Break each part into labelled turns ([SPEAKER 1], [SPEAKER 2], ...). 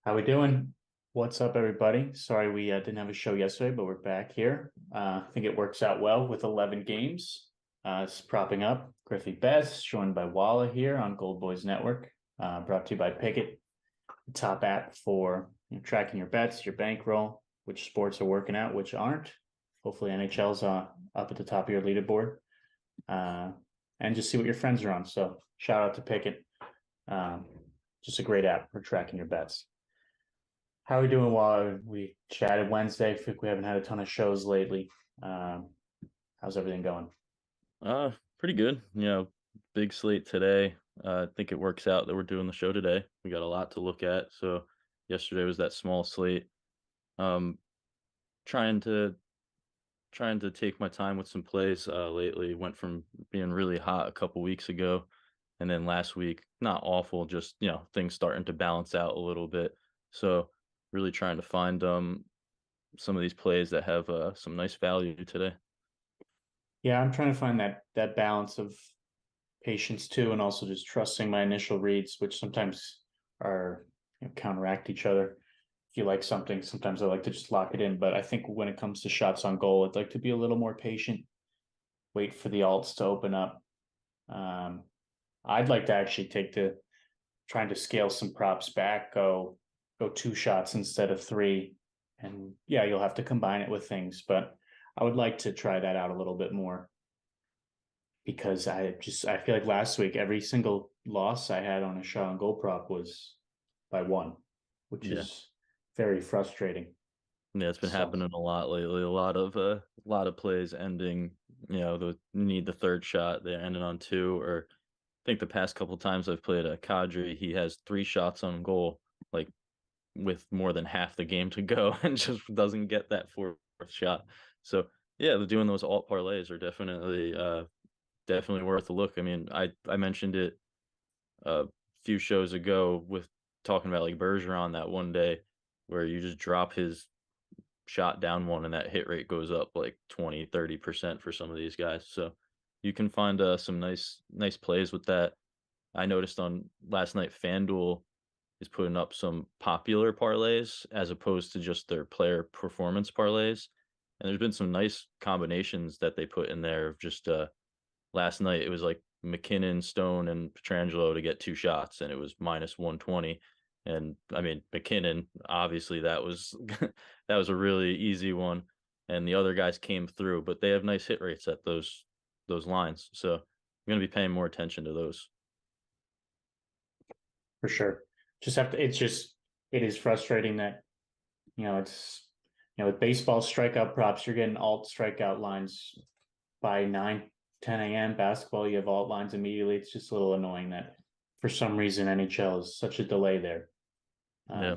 [SPEAKER 1] How we doing? What's up, everybody? Sorry we didn't have a show yesterday, but we're back here. I think it works out well with 11 games. It's propping up GriffyBets, joined by Walla here on Gold Boys Network. Brought to you by Pickett, the top app for tracking your bets, your bankroll, which sports are working out, which aren't. Hopefully NHL's up at the top of your leaderboard. And just see what your friends are on. So shout out to Pickett. Just a great app for tracking your bets. How are we doing while we chatted Wednesday? I think we haven't had a ton of shows lately. How's everything going?
[SPEAKER 2] Pretty good. Big slate today. I think it works out that we're doing the show today. We got a lot to look at. So yesterday was that small slate. Um, trying to take my time with some plays lately. Went from being really hot a couple weeks ago, and then last week not awful, just things starting to balance out a little bit. So really trying to find some of these plays that have some nice value today.
[SPEAKER 1] Yeah, I'm trying to find that balance of patience too, and also just trusting my initial reads, which sometimes are counteract each other. If you like something, sometimes I like to just lock it in. But I think when it comes to shots on goal, I'd like to be a little more patient, wait for the alts to open up. I'd like to actually take to trying to scale some props back, go two shots instead of three. And yeah, you'll have to combine it with things, but I would like to try that out a little bit more because I feel like last week every single loss I had on a shot on goal prop was by one, which
[SPEAKER 2] Yeah.
[SPEAKER 1] is very frustrating.
[SPEAKER 2] Yeah, it's been
[SPEAKER 1] So
[SPEAKER 2] happening a lot lately. A lot of plays ending, the need the third shot. They're ending on two. Or I think the past couple times I've played a Kadri, he has three shots on goal, like with more than half the game to go, and just doesn't get that fourth shot. So yeah, doing those alt parlays are definitely worth a look. I mean, I mentioned it a few shows ago with talking about like Bergeron that one day where you just drop his shot down one and that hit rate goes up like 20-30% for some of these guys. So you can find some nice plays with that. I noticed on last night FanDuel is putting up some popular parlays as opposed to just their player performance parlays. And there's been some nice combinations that they put in there of just last night it was like McKinnon, Stone, and Petrangelo to get two shots, and it was minus 120. And I mean, McKinnon, obviously that was that was a really easy one, and the other guys came through, but they have nice hit rates at those lines. So I'm gonna be paying more attention to those.
[SPEAKER 1] for sure, just have to. It is frustrating that it's with baseball strikeout props, you're getting alt strikeout lines by 9, 10 a.m. Basketball, you have alt lines immediately. It's just a little annoying that for some reason NHL is such a delay there.
[SPEAKER 2] Yeah.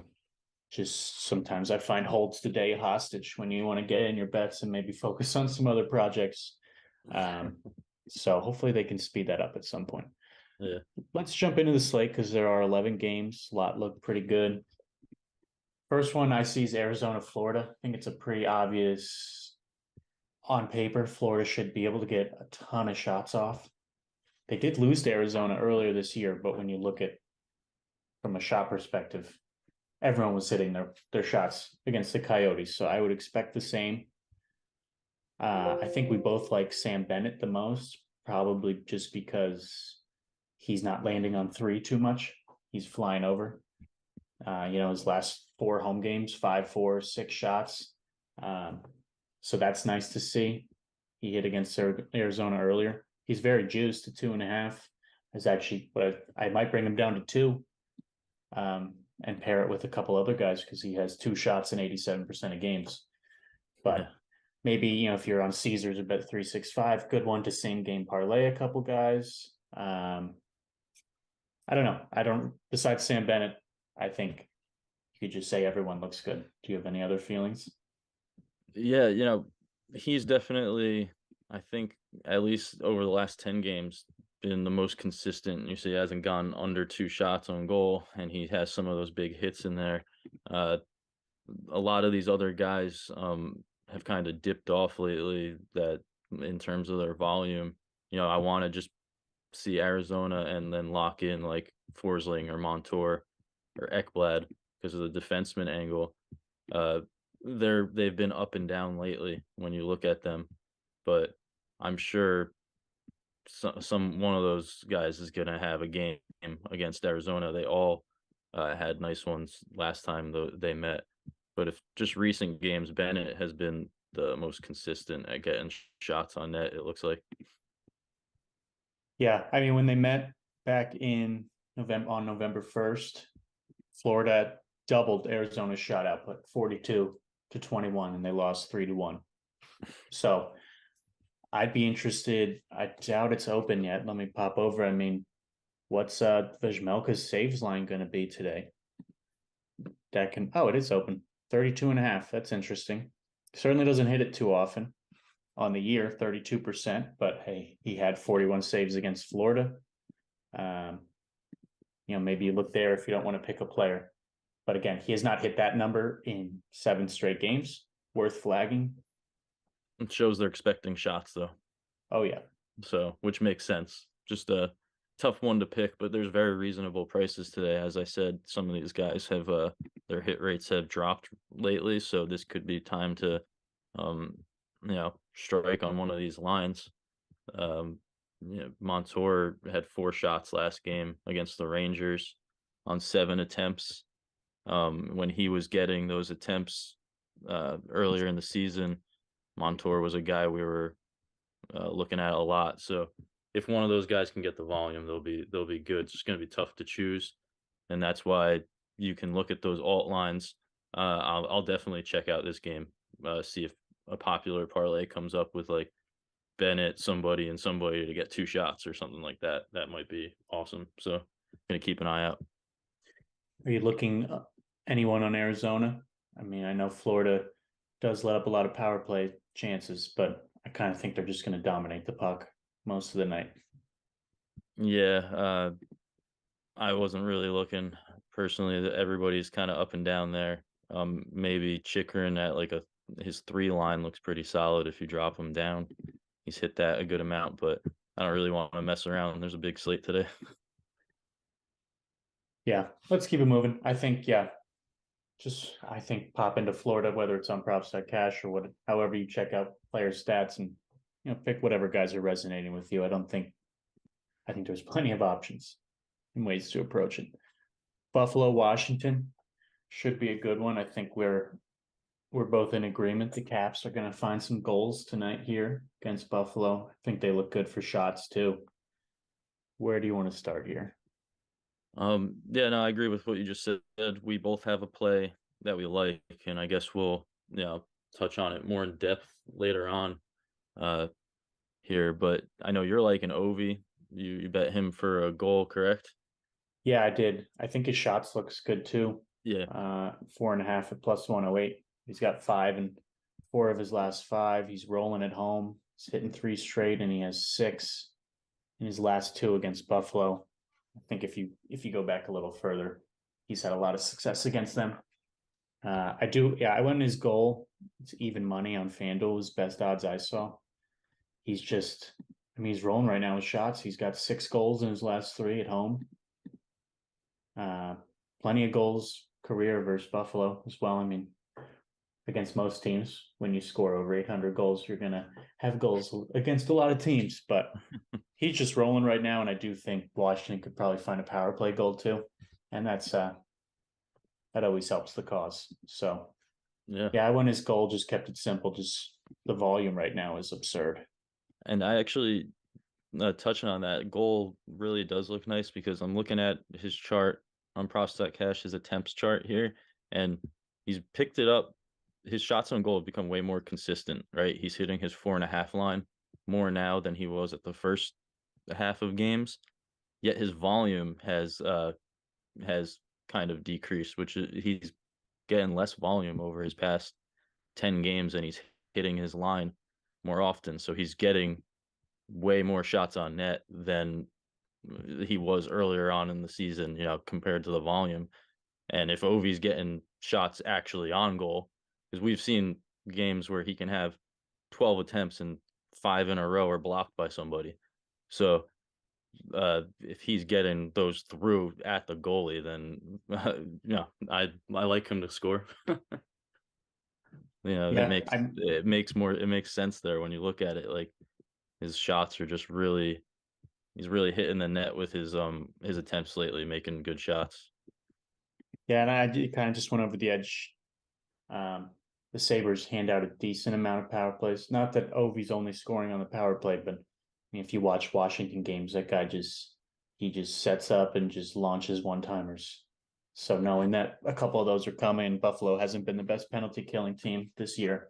[SPEAKER 1] Just sometimes I find holds the day hostage when you want to get in your bets and maybe focus on some other projects. Um, so hopefully they can speed that up at some point.
[SPEAKER 2] Yeah.
[SPEAKER 1] Let's jump into the slate because there are 11 games. A lot look pretty good. First one I see is Arizona, Florida. I think it's a pretty obvious on paper. Florida should be able to get a ton of shots off. They did lose to Arizona earlier this year, but when you look at from a shot perspective, everyone was hitting their shots against the Coyotes. So I would expect the same. I think we both like Sam Bennett the most, probably just because he's not landing on three too much. He's flying over. His last four home games, 5-4, 6 shots. So that's nice to see. He hit against Arizona earlier. He's very juiced to 2.5. Is actually, but I might bring him down to 2, and pair it with a couple other guys because he has 2 shots in 87% of games. But
[SPEAKER 2] Yeah.
[SPEAKER 1] maybe if you're on Caesars or Bet 365, good one to same game parlay a couple guys. I don't know. I don't. Besides Sam Bennett, I think you could just say everyone looks good. Do you have any other feelings?
[SPEAKER 2] Yeah, he's definitely, I think, at least over the last 10 games, been the most consistent. You see, he hasn't gone under two shots on goal, and he has some of those big hits in there. Uh, a lot of these other guys have kind of dipped off lately that in terms of their volume. I want to just see Arizona and then lock in like Forsling or Montour or Ekblad. because of the defenseman angle. They've been up and down lately when you look at them, but I'm sure some one of those guys is going to have a game against Arizona. They all had nice ones last time they met, but if just recent games, Bennett has been the most consistent at getting shots on net. It looks like.
[SPEAKER 1] Yeah, I mean, when they met back in November 1st, Florida doubled Arizona's shot output, 42-21, and they lost 3-1. So I'd be interested. I doubt it's open yet. Let me pop over. I mean, what's Vejmelka's saves line going to be today? It is open. 32.5. That's interesting. Certainly doesn't hit it too often on the year, 32%, but hey, he had 41 saves against Florida. Maybe you look there if you don't want to pick a player. But again, he has not hit that number in 7 straight games. Worth flagging.
[SPEAKER 2] It shows they're expecting shots though.
[SPEAKER 1] Oh yeah.
[SPEAKER 2] So, which makes sense. Just a tough one to pick, but there's very reasonable prices today. As I said, some of these guys have their hit rates have dropped lately, so this could be time to strike on one of these lines. Montour had 4 shots last game against the Rangers on 7 attempts. When he was getting those attempts earlier in the season, Montour was a guy we were looking at a lot. So if one of those guys can get the volume, they'll be good. It's just going to be tough to choose, and that's why you can look at those alt lines. I'll definitely check out this game, see if a popular parlay comes up with like Bennett, somebody, and somebody to get 2 shots or something like that. That might be awesome. So gonna keep an eye out.
[SPEAKER 1] Are you looking anyone on Arizona? I mean, I know Florida does let up a lot of power play chances, but I kind of think they're just going to dominate the puck most of the night.
[SPEAKER 2] Yeah, I wasn't really looking personally. Everybody's kind of up and down there. Maybe Chikrin at like his 3 line looks pretty solid if you drop him down. He's hit that a good amount, but I don't really want to mess around. There's a big slate today.
[SPEAKER 1] Yeah, let's keep it moving. I think, yeah, I think pop into Florida, whether it's on Props.cash or however you check out player stats, and pick whatever guys are resonating with you. I think there's plenty of options and ways to approach it. Buffalo, Washington should be a good one. I think we're both in agreement. The Caps are going to find some goals tonight here against Buffalo. I think they look good for shots too. Where do you want to start here?
[SPEAKER 2] Yeah, no, I agree with what you just said. We both have a play that we like, and I guess we'll touch on it more in depth later on here. But I know you're like an Ovi. You bet him for a goal, correct?
[SPEAKER 1] Yeah, I did. I think his shots looks good too.
[SPEAKER 2] Yeah.
[SPEAKER 1] 4.5 at +108. He's got 5 and 4 of his last 5. He's rolling at home. He's hitting 3 straight, and he has 6 in his last 2 against Buffalo. I think if you go back a little further, he's had a lot of success against them. I went his goal. It's even money on FanDuel, was best odds I saw. He's rolling right now with shots. He's got 6 goals in his last 3 at home. Plenty of goals career versus Buffalo as well. I mean, against most teams, when you score over 800 goals, you're going to have goals against a lot of teams, but he's just rolling right now. And I do think Washington could probably find a power play goal too. And that always helps the cause. So yeah, I won his goal, just kept it simple. Just the volume right now is absurd.
[SPEAKER 2] And I actually, touching on that, goal really does look nice because I'm looking at his chart on Props.cash, his attempts chart here, and he's picked it up. His shots on goal have become way more consistent, right? He's hitting his 4.5 line more now than he was at the first half of games. Yet his volume has kind of decreased, which he's getting less volume over his past 10 games, and he's hitting his line more often. So he's getting way more shots on net than he was earlier on in the season, compared to the volume. And if Ovi's getting shots actually on goal, because we've seen games where he can have 12 attempts and 5 in a row are blocked by somebody. So if he's getting those through at the goalie, then I like him to score. That
[SPEAKER 1] Yeah,
[SPEAKER 2] it makes sense there when you look at it. Like his shots are just really he's really hitting the net with his attempts lately, making good shots.
[SPEAKER 1] yeah, and I kind of just went over the edge. Um, the Sabres hand out a decent amount of power plays. Not that Ovi's only scoring on the power play, but I mean, if you watch Washington games, that guy just sets up and just launches one timers. So knowing that a couple of those are coming, Buffalo hasn't been the best penalty killing team this year.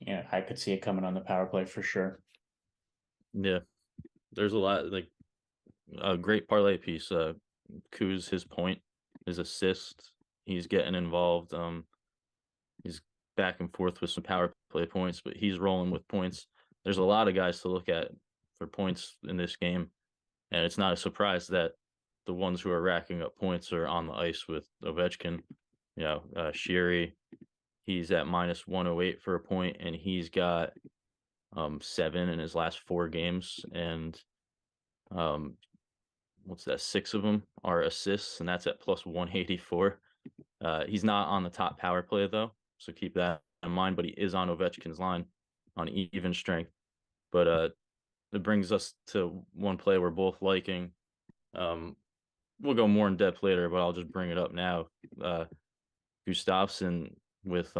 [SPEAKER 1] Yeah, I could see it coming on the power play for sure.
[SPEAKER 2] Yeah, there's a lot like a great parlay piece. Kuz, his point, his assist, he's getting involved. He's back and forth with some power play points, but he's rolling with points. There's a lot of guys to look at for points in this game, and it's not a surprise that the ones who are racking up points are on the ice with Ovechkin. Sheary, he's at minus 108 for a point, and he's got 7 in his last 4 games, and um, what's that? 6 of them are assists, and that's at plus 184. He's not on the top power play though, so keep that in mind. But he is on Ovechkin's line on even strength. But it brings us to one play we're both liking. Um, we'll go more in depth later, but I'll just bring it up now. Gustafsson with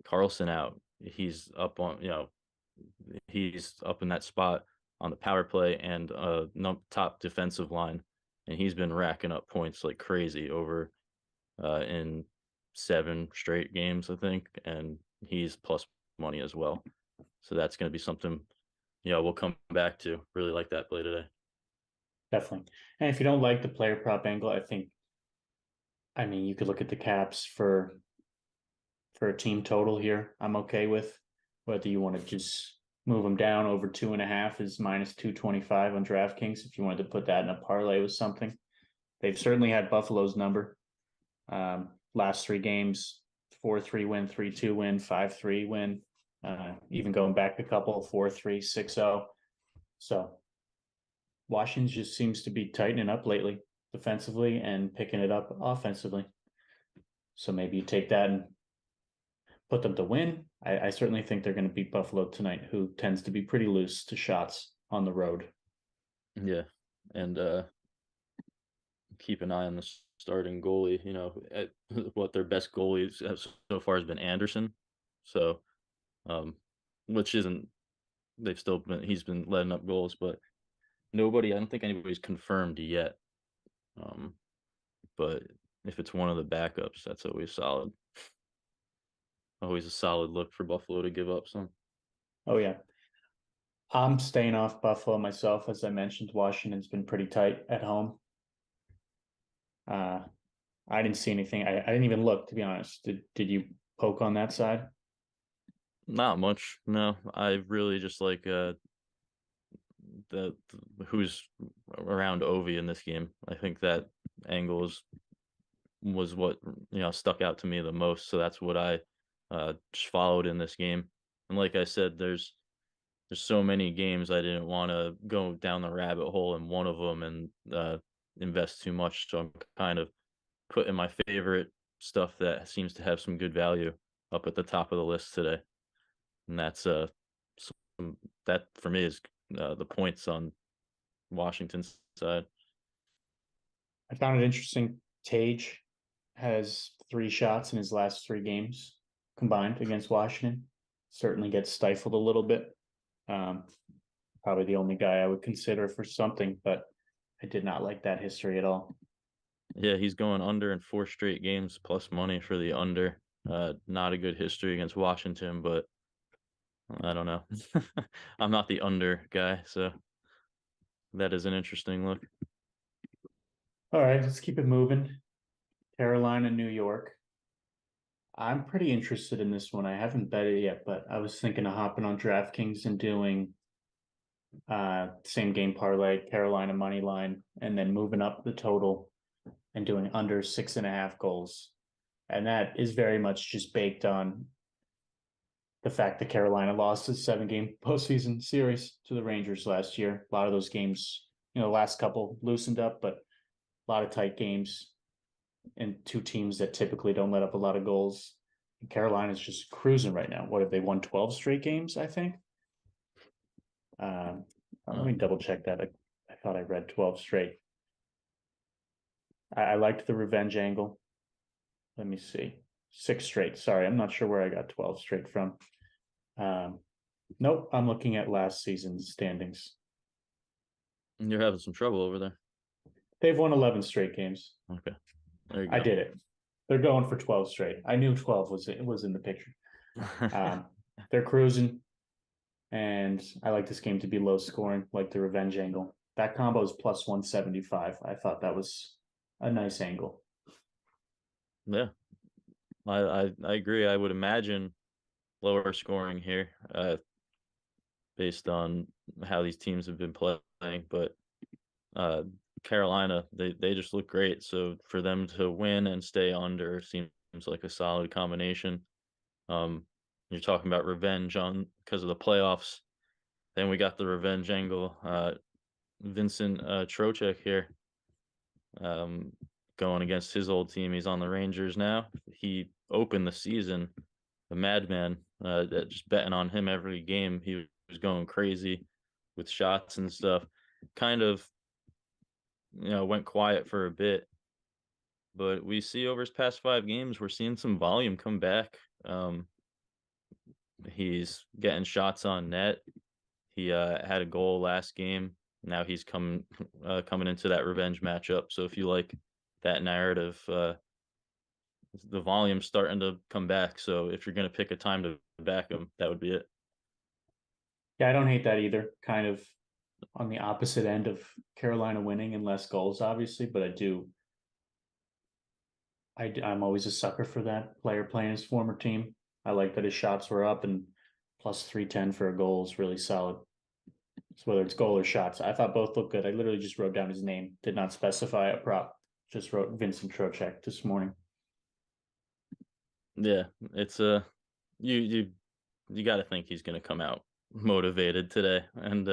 [SPEAKER 2] Carlson out, he's up in that spot on the power play and top defensive line, and he's been racking up points like crazy over in 7 straight games, I think, and he's plus money as well. So that's going to be something, we'll come back to. Really like that play today.
[SPEAKER 1] Definitely. And if you don't like the player prop angle, I mean, you could look at the caps for a team total here. I'm okay with whether you want to just move them down over 2.5 is minus 225 on DraftKings. If you wanted to put that in a parlay with something, they've certainly had Buffalo's number. Last 3 games, 4-3 win, 3-2 win, 5-3 win. Even going back a couple, 4-3, 6-0. So Washington just seems to be tightening up lately defensively and picking it up offensively. So maybe you take that and put them to win. I certainly think they're going to beat Buffalo tonight, who tends to be pretty loose to shots on the road.
[SPEAKER 2] Yeah, and keep an eye on the starting goalie. What their best goalies have so far has been Anderson. So, which isn't he's been letting up goals, but I don't think anybody's confirmed yet. Um, but if it's one of the backups, that's always solid. Always a solid look for Buffalo to give up some.
[SPEAKER 1] Oh, yeah. I'm staying off Buffalo myself. As I mentioned, Washington's been pretty tight at home. I didn't see anything. I didn't even look, to be honest. Did you poke on that side?
[SPEAKER 2] Not much. No, I really just like the who's around Ovi in this game. I think that angle was what stuck out to me the most. So that's what I just followed in this game. And like I said, there's so many games I didn't want to go down the rabbit hole in one of them and invest too much. So I'm kind of putting my favorite stuff that seems to have some good value up at the top of the list today, and that's that for me is the points on Washington's side.
[SPEAKER 1] I found it interesting. Tage has 3 shots in his last 3 games combined against Washington. Certainly gets stifled a little bit. Um, Probably the only guy I would consider for something, but I did not like that history at all.
[SPEAKER 2] Yeah, he's going under in 4 straight games, plus money for the under. Not a good history against Washington, but I don't know. I'm not the under guy, so that is an interesting look.
[SPEAKER 1] All right, let's keep it moving. Carolina, New York. I'm pretty interested in this one. I haven't bet it yet, but I was thinking of hopping on DraftKings and doing same game parlay, Carolina money line, and then moving up the total and doing under 6.5 goals. And that is very much just baked on the fact that Carolina lost a 7-game postseason series to the Rangers last year. A lot of those games last couple loosened up, but a lot of tight games and two teams that typically don't let up a lot of goals. Carolina's just cruising right now. What have they won 12 straight games, I think? Let me double check that. I thought I read 12 straight. I liked the revenge angle. Let me see. 6 straight. Sorry, I'm not sure where I got 12 straight from. Nope, I'm looking at last season's standings.
[SPEAKER 2] You're having some trouble over there.
[SPEAKER 1] They've won 11 straight games.
[SPEAKER 2] Okay. There you go.
[SPEAKER 1] I did it. They're going for 12 straight. I knew 12 was in the picture. They're cruising, and I like this game to be low scoring, like the revenge angle. That combo is plus 175. I thought that was a nice angle.
[SPEAKER 2] Yeah, I agree. I would imagine lower scoring here, based on how these teams have been playing. But Carolina, they just look great. So for them to win and stay under seems like a solid combination. You're talking about revenge on because of the playoffs. Then we got the revenge angle. Vincent Trocheck here, going against his old team. He's on the Rangers now. He opened the season a madman, that just betting on him every game. He was going crazy with shots and stuff. Kind of, went quiet for a bit, but we see over his past 5 games, we're seeing some volume come back. He's getting shots on net. He had a goal last game. Now he's coming into that revenge matchup. So if you like that narrative, the volume's starting to come back. So if you're going to pick a time to back him, that would be it.
[SPEAKER 1] Yeah, I don't hate that either. Kind of on the opposite end of Carolina winning and less goals, obviously, but I'm always a sucker for that player playing his former team. I like that his shots were up, and plus 310 for a goal is really solid. So whether it's goal or shots, I thought both looked good. I literally just wrote down his name, did not specify a prop. Just wrote Vincent Trocheck this morning.
[SPEAKER 2] Yeah, it's you got to think he's going to come out motivated today, and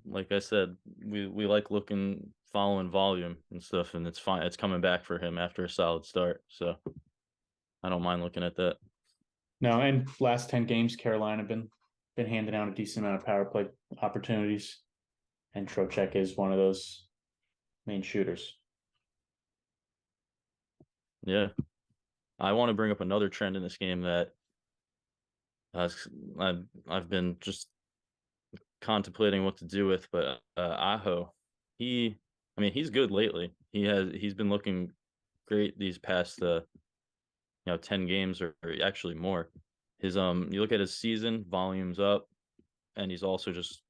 [SPEAKER 2] like I said, we like following volume and stuff, and it's fine. It's coming back for him after a solid start, so I don't mind looking at that.
[SPEAKER 1] No, and last 10 games, Carolina been handing out a decent amount of power play opportunities, and Trocheck is one of those main shooters.
[SPEAKER 2] Yeah, I want to bring up another trend in this game that I've been just contemplating what to do with, but Aho, he's good lately. He's been looking great these past 10 games or actually more. His you look at his season, volume's up, and he's also just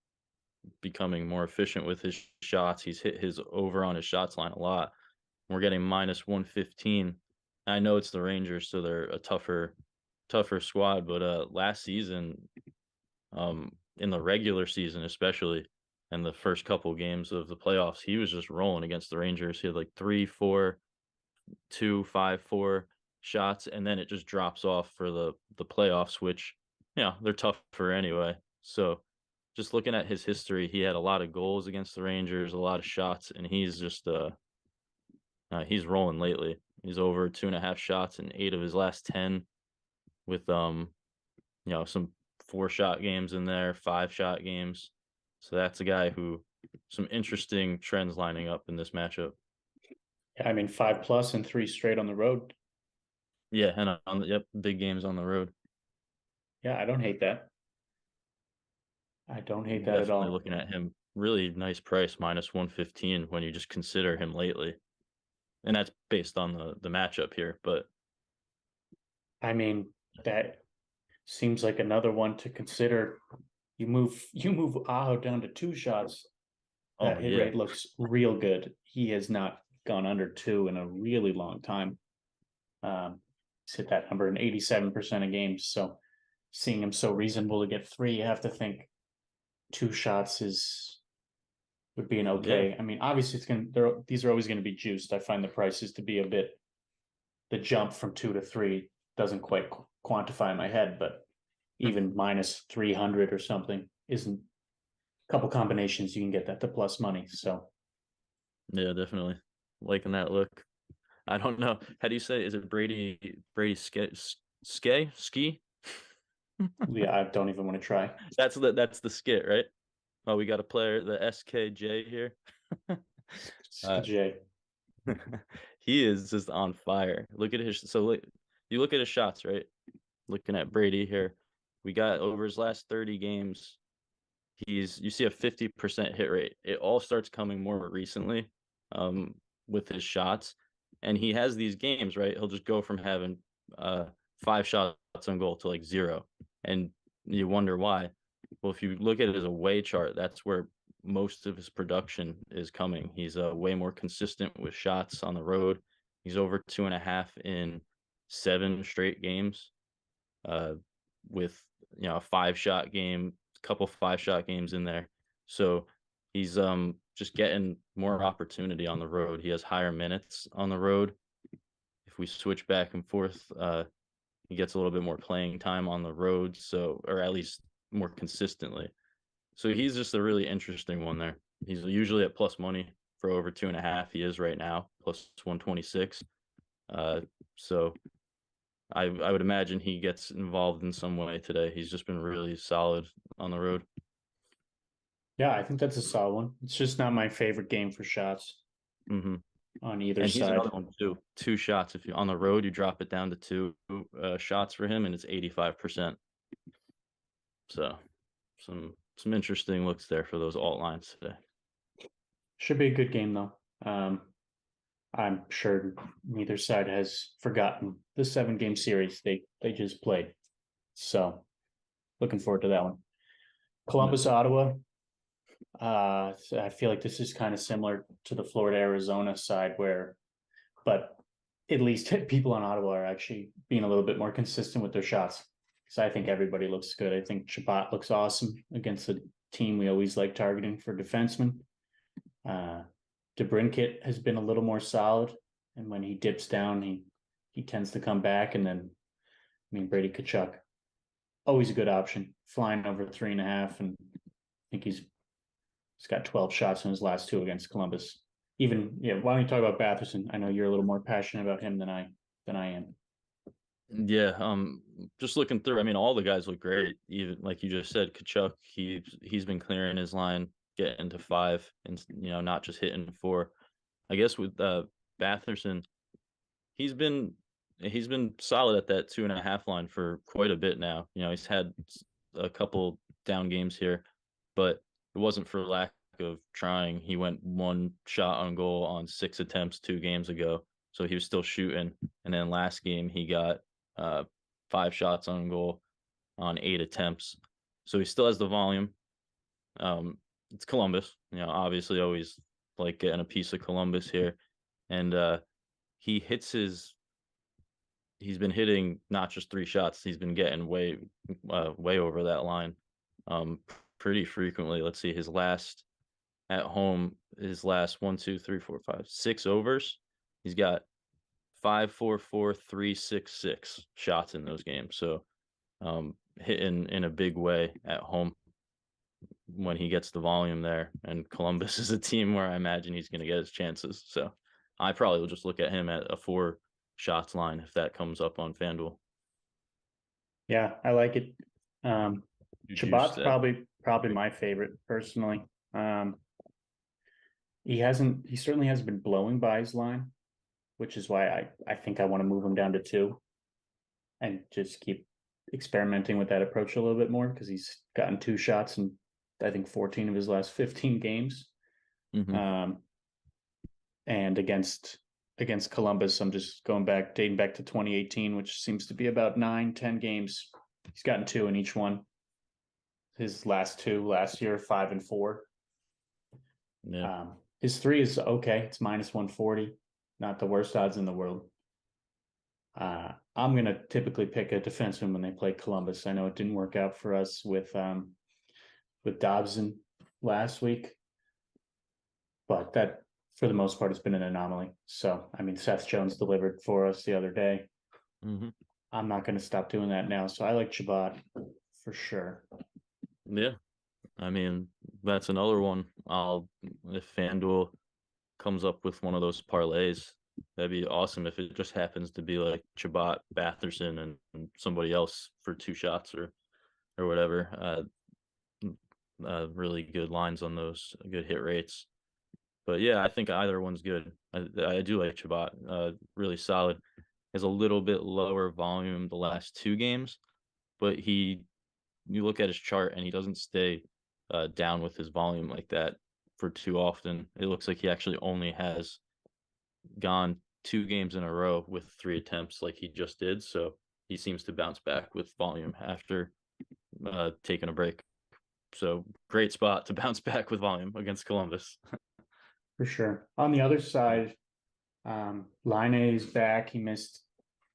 [SPEAKER 2] becoming more efficient with his shots. He's hit his over on his shots line a lot. We're getting minus 115. I know it's the Rangers, so they're a tougher squad, but last season, in the regular season especially, and the first couple games of the playoffs, he was just rolling against the Rangers. He had like 3, 4, 2, 5, 4 shots, and then it just drops off for the playoffs, which they're tougher anyway. So just looking at his history, he had a lot of goals against the Rangers, a lot of shots, and he's just he's rolling lately. He's over 2.5 shots in 8 of his last 10, with some 4-shot games in there, 5-shot games. So that's a guy who some interesting trends lining up in this matchup.
[SPEAKER 1] Yeah, 5+ and 3 straight on the road.
[SPEAKER 2] Yeah, and big games on the road.
[SPEAKER 1] Yeah, I don't hate that. I don't hate that at all.
[SPEAKER 2] Looking at him, really nice price, minus 115 when you just consider him lately, and that's based on the matchup here. But
[SPEAKER 1] that seems like another one to consider. You move Aho down to 2 shots. That hit rate looks real good. He has not gone under 2 in a really long time. He's hit that number in 87% of games. So seeing him so reasonable to get 3, you have to think 2 shots would be an okay.
[SPEAKER 2] Yeah.
[SPEAKER 1] Obviously these are always going to be juiced. I find the prices to be the jump from 2 to 3 doesn't quite quantify in my head, but even minus 300 or something isn't couple combinations, you can get that to plus money. So
[SPEAKER 2] Yeah, definitely liking that look. I don't know. How do you say? Is it Brady ski?
[SPEAKER 1] yeah, I don't even want to try.
[SPEAKER 2] That's the skit, right? Oh, we got a player, the SKJ here. uh,
[SPEAKER 1] Jay.
[SPEAKER 2] he is just on fire. Look at his. So you look at his shots, right? Looking at Brady here, we got over his last 30 games. You see a 50% hit rate. It all starts coming more recently, with his shots, and he has these games, right? He'll just go from having 5 shots on goal to like 0, and you wonder why. Well, if you look at his away chart, that's where most of his production is coming. He's way more consistent with shots on the road. He's over 2.5 in 7 straight games, uh, with a 5-shot game, a couple 5-shot games in there. So he's just getting more opportunity on the road. He has higher minutes on the road. If we switch back and forth, he gets a little bit more playing time on the road, so or at least more consistently. So he's just a really interesting one there. He's usually at plus money for over 2.5. He is right now plus 126. So I would imagine he gets involved in some way today. He's just been really solid on the road.
[SPEAKER 1] Yeah, I think that's a solid one. It's just not my favorite game for shots
[SPEAKER 2] Hmm.
[SPEAKER 1] on either
[SPEAKER 2] And he's
[SPEAKER 1] side.
[SPEAKER 2] another one too. 2 shots. If you're on the road, you drop it down to 2 shots for him, and it's 85%. So some interesting looks there for those alt lines today.
[SPEAKER 1] Should be a good game though. I'm sure neither side has forgotten the 7 game series they just played. So looking forward to that one.
[SPEAKER 2] Yeah.
[SPEAKER 1] Columbus, Ottawa. I feel like this is kind of similar to the Florida Arizona side but at least people on Ottawa are actually being a little bit more consistent with their shots. Because I think everybody looks good. I think Chabot looks awesome against the team we always like targeting for defensemen. Uh, DeBrincat has been a little more solid, and when he dips down, he tends to come back. And then, I mean, Brady Tkachuk, always a good option, flying over 3.5, and I think he's got 12 shots in his last 2 against Columbus. Even yeah, why don't you talk about Batherson? I know you're a little more passionate about him than I am.
[SPEAKER 2] Yeah, just looking through, I mean, all the guys look great. Even like you just said, Kachuk, he's been clearing his line, getting to 5, and not just hitting 4. I guess with Batherson, he's been he's been solid at that 2.5 line for quite a bit now. He's had a couple down games here, but it wasn't for lack of trying. He went 1 shot on goal on 6 attempts 2 games ago, so he was still shooting. And then last game he got 5 shots on goal on 8 attempts, so he still has the volume. It's Columbus, obviously always like getting a piece of Columbus here, and he hits his he's been hitting not just 3 shots. He's been getting way over that line, um, pretty frequently. Let's see, his last at home, his last 6 overs. He's got 5, 4, 4, 3, 6, 6 shots in those games. So hitting in a big way at home when he gets the volume there. And Columbus is a team where I imagine he's going to get his chances. So I probably will just look at him at a 4 shots line if that comes up on FanDuel.
[SPEAKER 1] Yeah, I like it.
[SPEAKER 2] You juiced
[SPEAKER 1] Chabot's
[SPEAKER 2] that.
[SPEAKER 1] probably my favorite personally. He certainly hasn't been blowing by his line, which is why I think I want to move him down to 2 and just keep experimenting with that approach a little bit more because he's gotten 2 shots in I think 14 of his last 15 games.
[SPEAKER 2] Mm-hmm.
[SPEAKER 1] And against Columbus, I'm just dating back to 2018, which seems to be about 9-10 games. He's gotten 2 in each one. His last 2 last year, 5 and 4.
[SPEAKER 2] Yeah.
[SPEAKER 1] His 3 is okay. It's minus 140, not the worst odds in the world. I'm gonna typically pick a defenseman when they play Columbus. I know it didn't work out for us with Dobson last week, but that for the most part has been an anomaly. So I mean, Seth Jones delivered for us the other day.
[SPEAKER 2] Mm-hmm.
[SPEAKER 1] I'm not going to stop doing that now. So I like Chabot for sure.
[SPEAKER 2] Yeah. I mean, that's another one. If FanDuel comes up with one of those parlays, that'd be awesome if it just happens to be like Chabot, Batherson, and somebody else for two shots or whatever. Really good lines on those, good hit rates. But yeah, I think either one's good. I do like Chabot. Really solid. Has a little bit lower volume the last two games, but you look at his chart and he doesn't stay down with his volume like that for too often. It looks like he actually only has gone two games in a row with three attempts like he just did. So he seems to bounce back with volume after taking a break. So great spot to bounce back with volume against Columbus.
[SPEAKER 1] For sure. On the other side, Line is back. He missed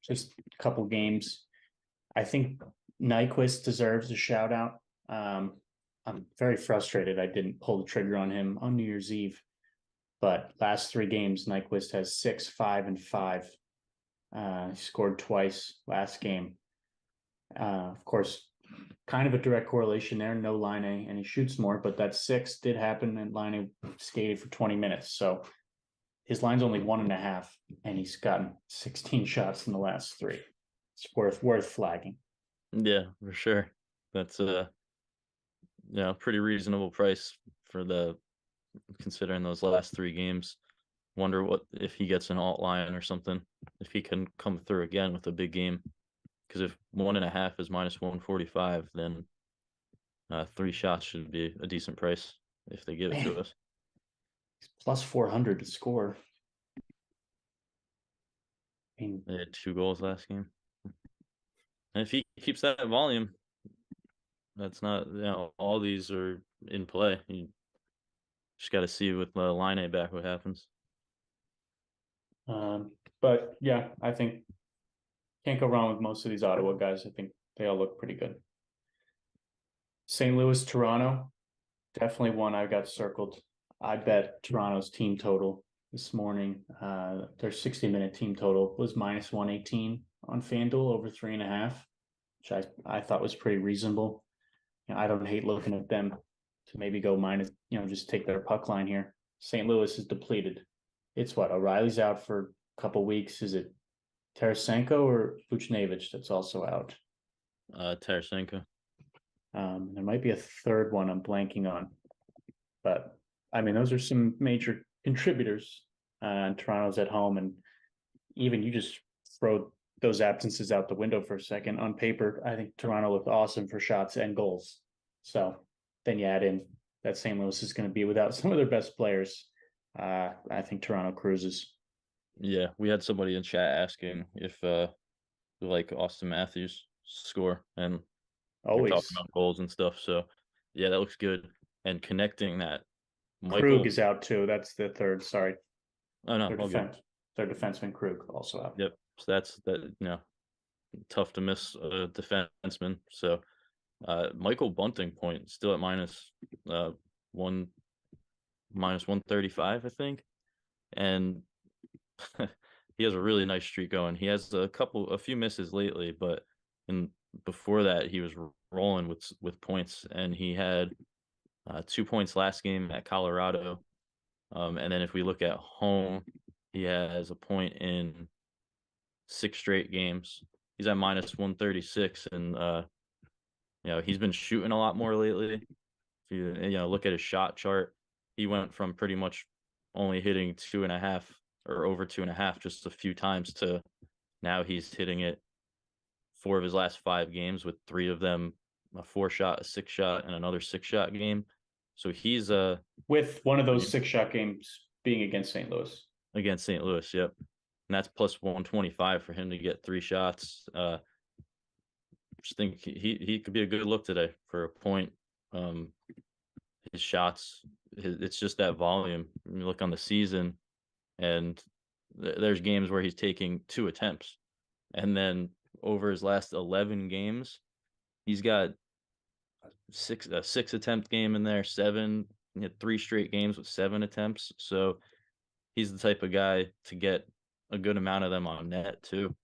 [SPEAKER 1] just a couple games. I think Nyquist deserves a shout out. I'm very frustrated I didn't pull the trigger on him on New Year's Eve. But last three games, Nyquist has 6, 5, and 5. He scored twice last game. Of course, kind of a direct correlation there. No Line, and he shoots more, but that 6 did happen, and Line skated for 20 minutes. So his line's only 1.5, and he's gotten 16 shots in the last three. It's worth flagging.
[SPEAKER 2] Yeah, for sure. That's a pretty reasonable price for the considering those last three games. Wonder what if he gets an alt line or something, if he can come through again with a big game. Because if 1.5 is minus 145, then three shots should be a decent price if they give it to us.
[SPEAKER 1] He's plus 400 to score. I mean,
[SPEAKER 2] They had 2 goals last game. And if he keeps that volume, that's not all these are in play. You just got to see with the line A back what happens.
[SPEAKER 1] but yeah, I think can't go wrong with most of these Ottawa guys. I think they all look pretty good. St. Louis, Toronto, definitely one I got circled. I bet Toronto's team total this morning. Their 60-minute team total was minus 118 on FanDuel over 3.5, which I thought was pretty reasonable. I don't hate looking at them to maybe go minus, just take their puck line here. St. Louis is depleted. It's what, O'Reilly's out for a couple weeks. Is it Tarasenko or Buchnevich that's also out?
[SPEAKER 2] Tarasenko.
[SPEAKER 1] There might be a third one I'm blanking on, but I mean, those are some major contributors. Toronto's at home, and even you just throw those absences out the window for a second. On paper, I think Toronto looked awesome for shots and goals. So then you add in that St. Louis is going to be without some of their best players. I think Toronto cruises.
[SPEAKER 2] Yeah, we had somebody in chat asking if we like Austin Matthews score, and we're talking
[SPEAKER 1] Always.
[SPEAKER 2] about goals and stuff. So yeah, that looks good. And connecting that,
[SPEAKER 1] Krug
[SPEAKER 2] Michael.
[SPEAKER 1] is out too. That's the third. Sorry,
[SPEAKER 2] Oh no,
[SPEAKER 1] their
[SPEAKER 2] all good.
[SPEAKER 1] defense. Their defenseman Krug also out.
[SPEAKER 2] Yep. So that's that. Tough to miss a defenseman. So Michael Bunting point still at one minus 135, I think, and he has a really nice streak going. He has a few misses lately, but in before that he was rolling with points, and he had 2 points last game at Colorado. And then if we look at home, he has a point in 6 straight games. He's at minus 136, and he's been shooting a lot more lately. If you look at his shot chart, he went from pretty much only hitting 2.5 or over 2.5 just a few times to now he's hitting it 4 of his last 5 games, with 3 of them a 4-shot, a 6-shot, and another 6-shot game. So he's
[SPEAKER 1] with one of those 6-shot games being against St. Louis.
[SPEAKER 2] Against St. Louis, yep. And that's plus 125 for him to get 3 shots. Just think he could be a good look today for a point. His shots, it's just that volume. You look on the season, and there's games where he's taking 2 attempts, and then over his last 11 games, he's got a 6 attempt game in there, 7. He had 3 straight games with 7 attempts. So he's the type of guy to get a good amount of them on net too.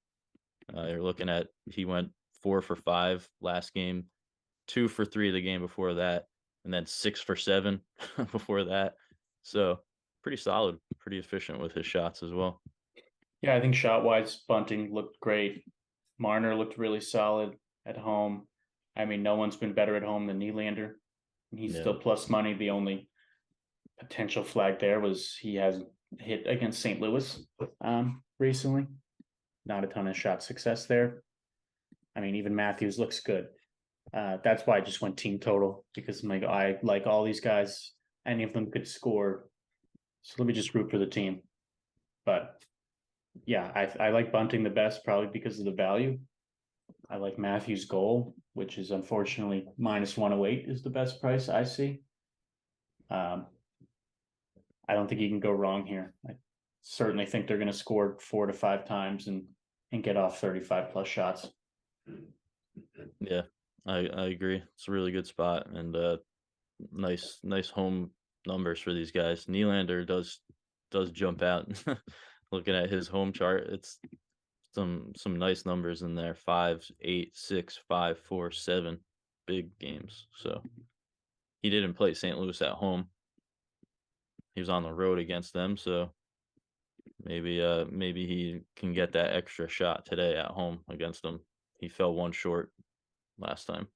[SPEAKER 2] You're looking at he went 4 for 5 last game, 2 for 3 the game before that. and then 6 for 7 before that. So pretty solid, pretty efficient with his shots as well.
[SPEAKER 1] Yeah, I think shot wise, Bunting looked great. Marner looked really solid at home. I mean, no one's been better at home than Nylander. He's
[SPEAKER 2] Yeah.
[SPEAKER 1] still plus money. The only potential flag there was he hasn't hit against St. Louis recently. Not a ton of shot success there. I mean, even Matthews looks good. That's why I just went team total because I'm like, I like all these guys. Any of them could score. So let me just root for the team. But yeah, I like Bunting the best probably because of the value. I like Matthews' goal, which is unfortunately minus 108 is the best price I see. Um, I don't think you can go wrong here. I certainly think they're going to score 4 to 5 times and get off 35 plus shots.
[SPEAKER 2] Yeah, I agree. It's a really good spot and nice home numbers for these guys. Nylander does jump out. Looking at his home chart, it's some nice numbers in there. 5, 8, 6, 5, 4, 7 big games. So he didn't play St. Louis at home. He was on the road against them, so maybe he can get that extra shot today at home against them. He fell one short last time.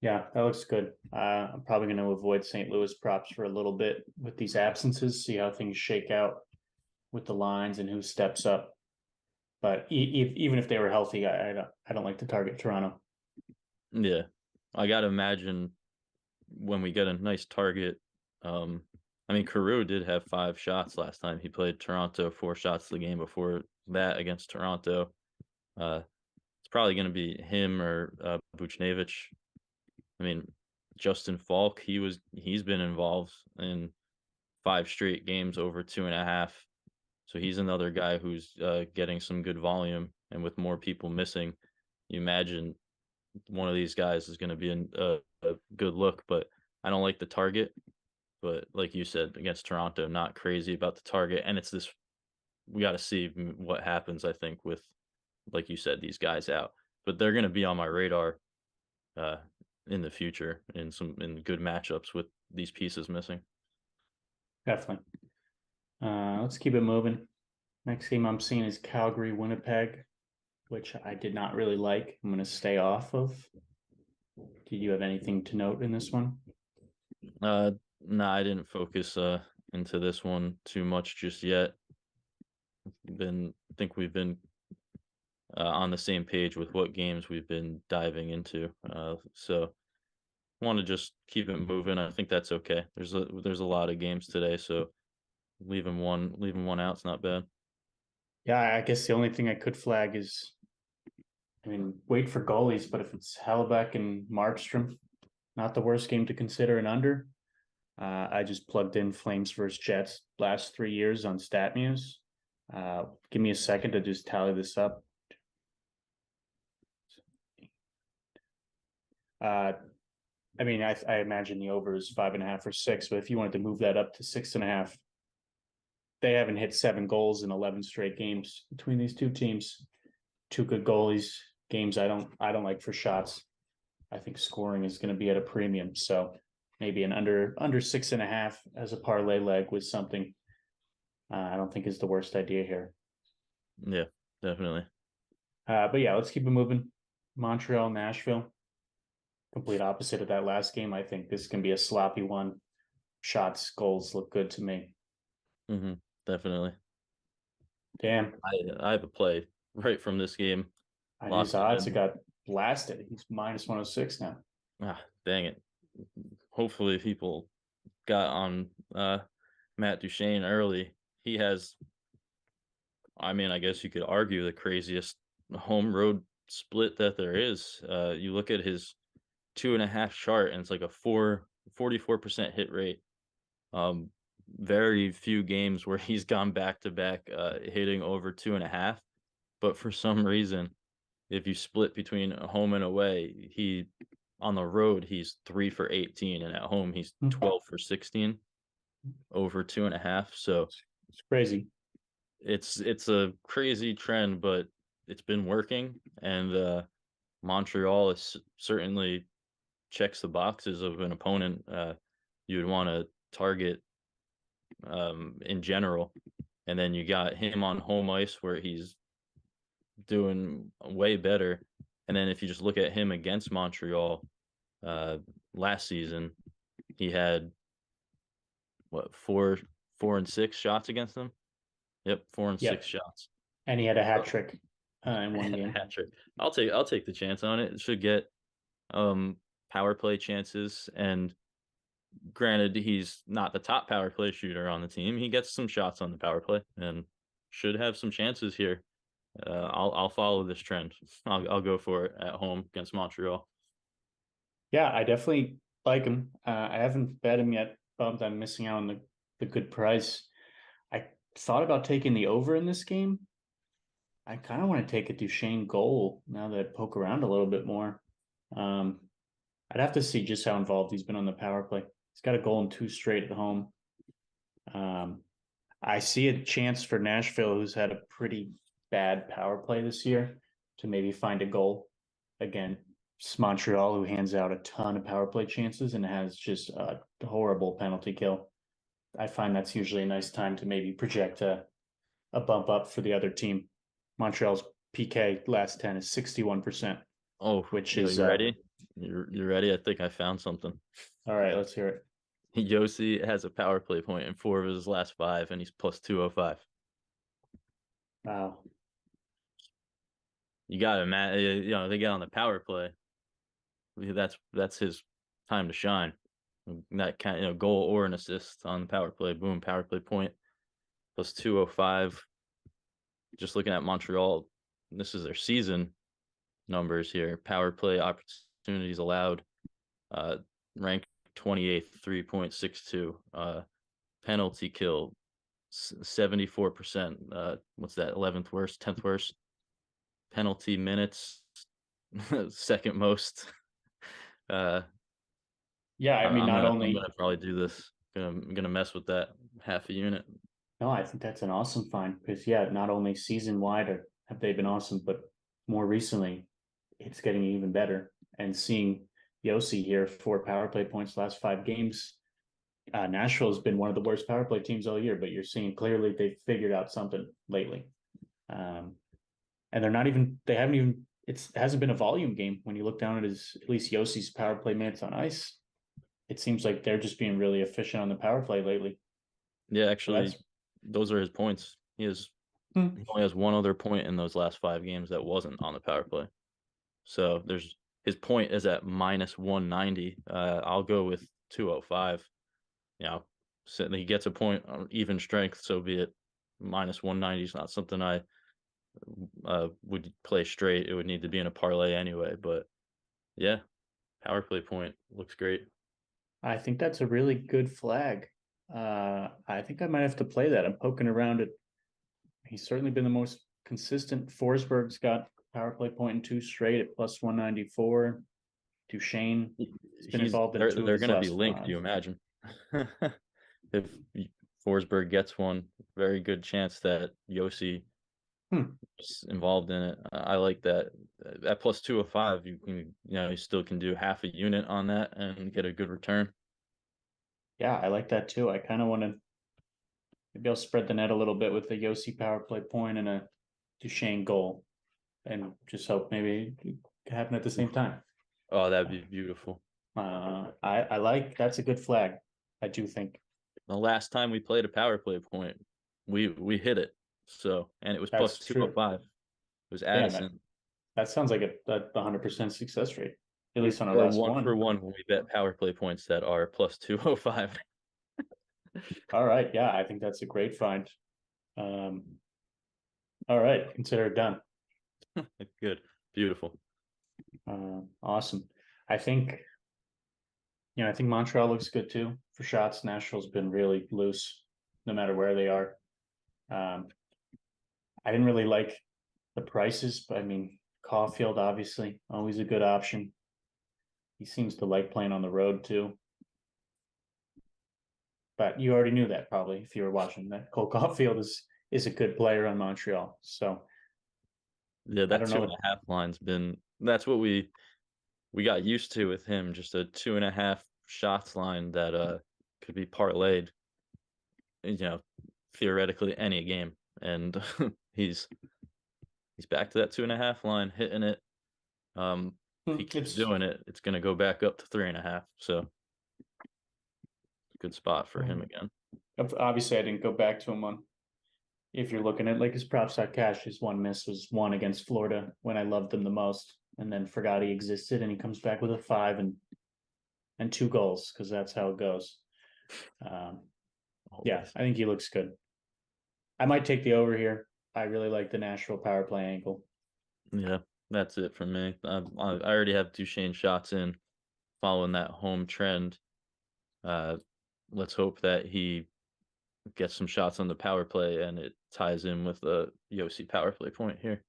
[SPEAKER 1] Yeah, that looks good. I'm probably going to avoid St. Louis props for a little bit with these absences, see how things shake out with the lines and who steps up. But even if they were healthy, I don't like to target Toronto.
[SPEAKER 2] Yeah. I gotta imagine when we get a nice target. I mean, Carew did have 5 shots last time. He played Toronto, 4 shots the game before that against Toronto. It's probably going to be him or Buchnevich. I mean, Justin Falk, he's been involved in 5 straight games over 2.5. So he's another guy who's getting some good volume, and with more people missing, you imagine one of these guys is going to be a good look. But I don't like the target. But like you said, against Toronto, not crazy about the target, and it's this. We got to see what happens. I think with, like you said, these guys out, but they're going to be on my radar uh, in the future in good matchups with these pieces missing.
[SPEAKER 1] Definitely. Let's keep it moving. Next game I'm seeing is Calgary Winnipeg, which I did not really like. I'm going to stay off of. Did you have anything to note in this one?
[SPEAKER 2] No, I didn't focus into this one too much just yet. I think we've been on the same page with what games we've been diving into. So want to just keep it moving. I think that's okay. There's a lot of games today, so leaving one out's not bad.
[SPEAKER 1] Yeah, I guess the only thing I could flag is, I mean, wait for goalies, but if it's Hellebuck and Markstrom, not the worst game to consider an under. I just plugged in Flames versus Jets last 3 years on StatMuse. Give me a second to just tally this up. Uh, I mean, I imagine the over is 5.5 or 6, but if you wanted to move that up to 6.5, they haven't hit 7 goals in 11 straight games between these two teams. Two good goalies, games I don't like for shots. I think scoring is going to be at a premium. So maybe an under 6.5 as a parlay leg with something. I don't think is the worst idea here.
[SPEAKER 2] Yeah, definitely.
[SPEAKER 1] But yeah, let's keep it moving. Montreal, Nashville, complete opposite of that last game. I think this can be a sloppy one. Shots, goals look good to me.
[SPEAKER 2] Definitely.
[SPEAKER 1] Damn,
[SPEAKER 2] I have a play right from this game.
[SPEAKER 1] and his
[SPEAKER 2] Lost it
[SPEAKER 1] odds have
[SPEAKER 2] in.
[SPEAKER 1] got blasted. He's minus 106 now.
[SPEAKER 2] Dang it. Hopefully people got on Matt Duchene early. He has, I mean, I guess you could argue the craziest home road split that there is. You look at his 2.5 chart, and it's like a 44% hit rate. Um, very few games where he's gone back to back hitting over 2.5. But for some reason, if you split between home and away, he on the road he's 3 for 18, and at home he's 12 for 16 over 2.5. So
[SPEAKER 1] It's crazy.
[SPEAKER 2] it's a crazy trend, but it's been working, and Montreal is certainly checks the boxes of an opponent you would want to target in general. And then you got him on home ice where he's doing way better. And then if you just look at him against Montreal last season, he had what, 4 and 6 shots against them. Yep, 4 and
[SPEAKER 1] Yep.
[SPEAKER 2] 6 shots.
[SPEAKER 1] And he had a hat trick in one game.
[SPEAKER 2] Hat trick. I'll take the chance on it. It should get power play chances, and granted, he's not the top power play shooter on the team. He gets some shots on the power play and should have some chances here. I'll follow this trend. I'll go for it at home against Montreal.
[SPEAKER 1] Yeah, I definitely like him. I haven't bet him yet. Bummed I'm missing out on the good price. I thought about taking the over in this game. I kind of want to take a Duchesne goal now that I poke around a little bit more. I'd have to see just how involved he's been on the power play. He's got a goal in 2 straight at home. I see a chance for Nashville, who's had a pretty bad power play this year, to maybe find a goal. Again, it's Montreal, who hands out a ton of power play chances and has just a horrible penalty kill. I find that's usually a nice time to maybe project a bump up for the other team. Montreal's PK last 10 is 61%.
[SPEAKER 2] Oh,
[SPEAKER 1] which is
[SPEAKER 2] you ready? You're ready? I think I found something.
[SPEAKER 1] All right, let's hear it.
[SPEAKER 2] Yossi has a power play point in 4 of his last 5, and he's plus 205.
[SPEAKER 1] Wow.
[SPEAKER 2] You got to, they get on the power play. That's his time to shine. That kind, goal or an assist on the power play. Boom, power play point plus 205. Just looking at Montreal, this is their season numbers here. Power play opportunities allowed, ranked 28th, 3.62. Penalty kill, 74%. What's that? 11th worst, 10th worst. Penalty minutes, second most.
[SPEAKER 1] Yeah, I mean,
[SPEAKER 2] I'm
[SPEAKER 1] not
[SPEAKER 2] gonna
[SPEAKER 1] only
[SPEAKER 2] probably do this. I'm gonna mess with that half a unit.
[SPEAKER 1] no, I think that's an awesome find because not only season wide have they been awesome, but more recently, it's getting even better. And seeing Yossi here 4 power play points last 5 games. Nashville has been one of the worst power play teams all year, but you're seeing clearly they've figured out something lately. And they haven't even, it hasn't been a volume game. When you look down at at least Yossi's power play minutes on ice, it seems like they're just being really efficient on the power play lately.
[SPEAKER 2] Yeah, actually, those are his points. He only has 1 other point in those last 5 games that wasn't on the power play. So his point is at minus 190. I'll go with 205. So he gets a point on even strength, so be it. Minus 190 is not something I would play straight. It would need to be in a parlay anyway. But yeah, power play point looks great.
[SPEAKER 1] I think that's a really good flag. I think I might have to play that. I'm poking around it. He's certainly been the most consistent. Forsberg's got power play point in 2 straight at plus 194. Duchesne has been involved in 2 of his last 5.
[SPEAKER 2] They're going to be linked, do you imagine? If Forsberg gets one, very good chance that Yossi is involved in it. I like that. At plus 205, you still can do half a unit on that and get a good return.
[SPEAKER 1] Yeah, I like that too. I kind of want to maybe I'll spread the net a little bit with the Yossi power play point and a Duchesne goal, and just hope maybe it can happen at the same time.
[SPEAKER 2] Oh, that'd be beautiful.
[SPEAKER 1] I like that's a good flag. I do think
[SPEAKER 2] the last time we played a power play point, we hit it. So, and it was plus 205. It was Addison.
[SPEAKER 1] That sounds like a 100% success rate, at least on our
[SPEAKER 2] or
[SPEAKER 1] last
[SPEAKER 2] 1 for 1 when we bet power play points that are plus 205.
[SPEAKER 1] All right, yeah, I think that's a great find. All right, consider it done.
[SPEAKER 2] Good, beautiful,
[SPEAKER 1] awesome. I think Montreal looks good too for shots. Nashville's been really loose, no matter where they are. I didn't really like the prices, but I mean, Caulfield obviously always a good option. He seems to like playing on the road too. But you already knew that probably if you were watching that. Cole Caulfield is a good player on Montreal. So
[SPEAKER 2] yeah, that 2.5 line's been, that's what we we got used to with him, just a 2.5 shots line that could be parlayed, theoretically any game. And he's back to that 2.5 line, hitting it. If he keeps
[SPEAKER 1] It's
[SPEAKER 2] doing it, it's gonna go back up to 3.5. So good spot for him again.
[SPEAKER 1] obviously I didn't go back to him on. If you're looking at like his props out cash, his one miss was one against Florida when I loved him the most, and then forgot he existed, and he comes back with a 5 and 2 goals because that's how it goes. Yeah,
[SPEAKER 2] Always.
[SPEAKER 1] I think he looks good. I might take the over here. I really like the Nashville power play angle.
[SPEAKER 2] Yeah, that's it for me. I already have Duchesne shots in, following that home trend. Uh, let's hope that he gets some shots on the power play and it ties in with the Yossi power play point here.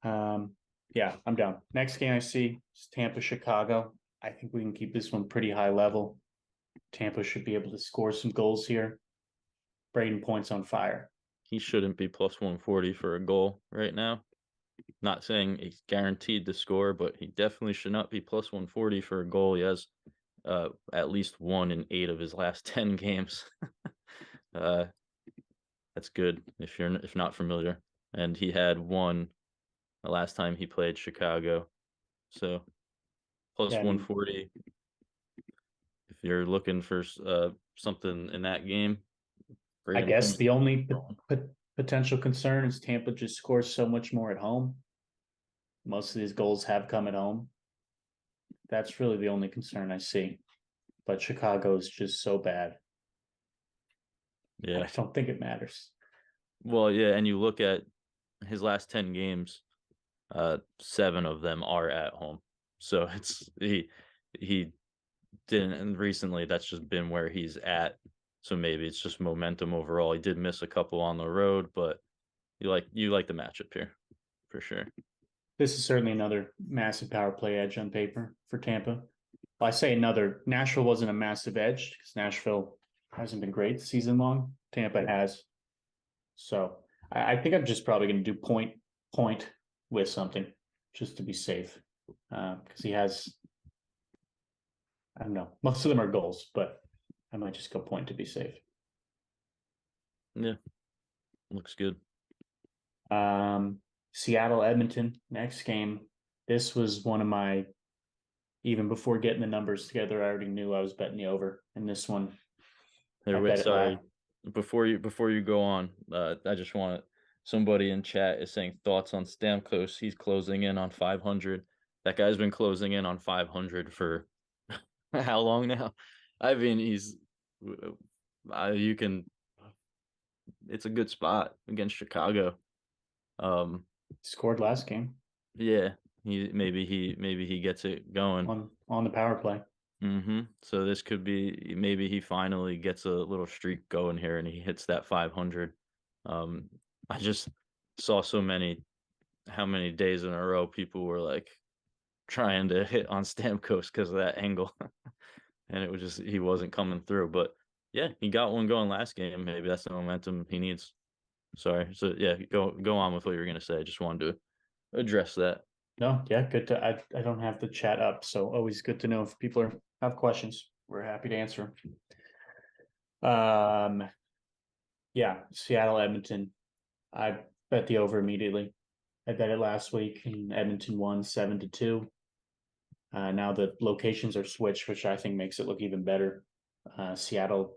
[SPEAKER 1] Yeah, I'm down. Next game I see is Tampa Chicago. I think we can keep this one pretty high level. Tampa should be able to score some goals here. Braden Point's on fire.
[SPEAKER 2] He shouldn't be plus 140 for a goal right now. Not saying he's guaranteed to score, but he definitely should not be plus 140 for a goal. He has at least 1 in 8 of his last 10 games. That's good if not familiar. And he had 1 the last time he played Chicago. So plus
[SPEAKER 1] Yeah,
[SPEAKER 2] 140. If you're looking for something in that game,
[SPEAKER 1] I
[SPEAKER 2] Braden
[SPEAKER 1] guess
[SPEAKER 2] Point.
[SPEAKER 1] the only potential concern is Tampa just scores so much more at home. Most of these goals have come at home. That's really the only concern I see. But Chicago is just so bad.
[SPEAKER 2] Yeah.
[SPEAKER 1] I don't think it matters.
[SPEAKER 2] Well, yeah, and you look at his last 10 games, 7 of them are at home. So it's he didn't, and recently that's just been where he's at. So maybe it's just momentum overall. He did miss a couple on the road, but you like the matchup here for sure.
[SPEAKER 1] This is certainly another massive power play edge on paper for Tampa. Well, I say another. Nashville wasn't a massive edge because Nashville hasn't been great season long. Tampa has. So I think I'm just probably going to do point with something just to be safe because he has. I don't know. Most of them are goals, but I might just go point to be safe.
[SPEAKER 2] Yeah, looks good.
[SPEAKER 1] Seattle Edmonton next game. This was one of my even before getting the numbers together. I already knew I was betting the over in this one.
[SPEAKER 2] Hey,
[SPEAKER 1] I
[SPEAKER 2] wait,
[SPEAKER 1] bet it high.
[SPEAKER 2] sorry. Before you go on, I just want somebody in chat is saying thoughts on Stamkos. He's closing in on 500. That guy's been closing in on 500 for how long now? I mean, you can. It's a good spot against Chicago.
[SPEAKER 1] Scored last game
[SPEAKER 2] Yeah, maybe he gets it going.
[SPEAKER 1] on the power play.
[SPEAKER 2] So this could be, maybe he finally gets a little streak going here and he hits that 500. I just saw how many days in a row people were like trying to hit on Stamkos because of that angle, and it was just he wasn't coming through. But yeah, he got one going last game. Maybe that's the momentum he needs. Sorry. So yeah, go on with what you were gonna say. I just wanted to address that.
[SPEAKER 1] No, yeah, good to. I don't have the chat up, so always good to know if people have questions. We're happy to answer. Yeah, Seattle Edmonton. I bet the over immediately. I bet it last week, and Edmonton won 7-2. Now the locations are switched, which I think makes it look even better. Seattle,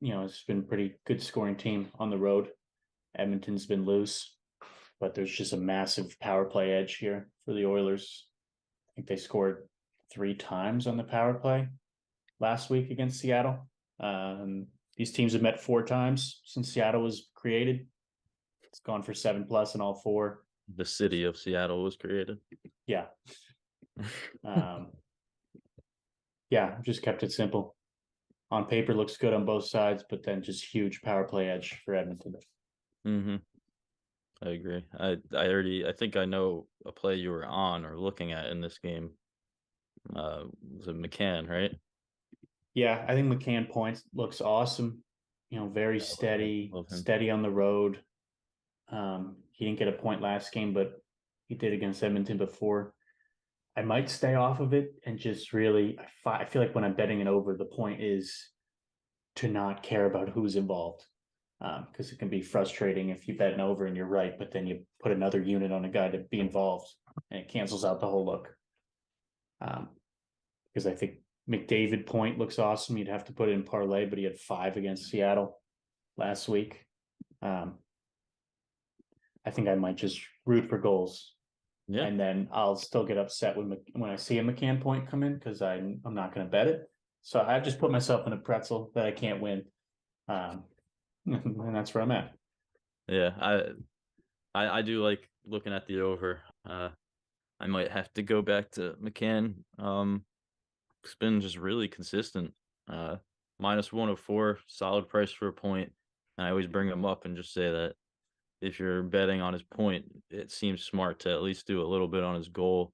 [SPEAKER 1] it's been a pretty good scoring team on the road. Edmonton's been loose, but there's just a massive power play edge here for the Oilers. I think they scored 3 times on the power play last week against Seattle. These teams have met 4 times since Seattle was created. It's gone for 7+ in all 4.
[SPEAKER 2] The city of Seattle was created.
[SPEAKER 1] Yeah. Yeah, just kept it simple. On paper, looks good on both sides, but then just huge power play edge for Edmonton.
[SPEAKER 2] I agree. I think I know a play you were on or looking at in this game. Was it McCann, right?
[SPEAKER 1] Yeah, I think McCann points looks awesome. Very
[SPEAKER 2] Yeah,
[SPEAKER 1] steady,
[SPEAKER 2] love him.
[SPEAKER 1] steady on the road. He didn't get a point last game, but he did against Edmonton before. I might stay off of it and just really, I feel like when I'm betting it over, the point is to not care about who's involved. Because it can be frustrating if you bet an over and you're right, but then you put another unit on a guy to be involved and it cancels out the whole look. Because I think McDavid point looks awesome. You'd have to put it in parlay, but he had 5 against Seattle last week. I think I might just root for goals.
[SPEAKER 2] Yeah.
[SPEAKER 1] And then I'll still get upset when I see a McCann point come in because I'm not going to bet it. So I just put myself in a pretzel that I can't win, and that's where I'm at.
[SPEAKER 2] Yeah, I do like looking at the over. I might have to go back to McCann. It's been just really consistent. Minus 104, solid price for a point. And I always bring him up and just say that if you're betting on his point, it seems smart to at least do a little bit on his goal,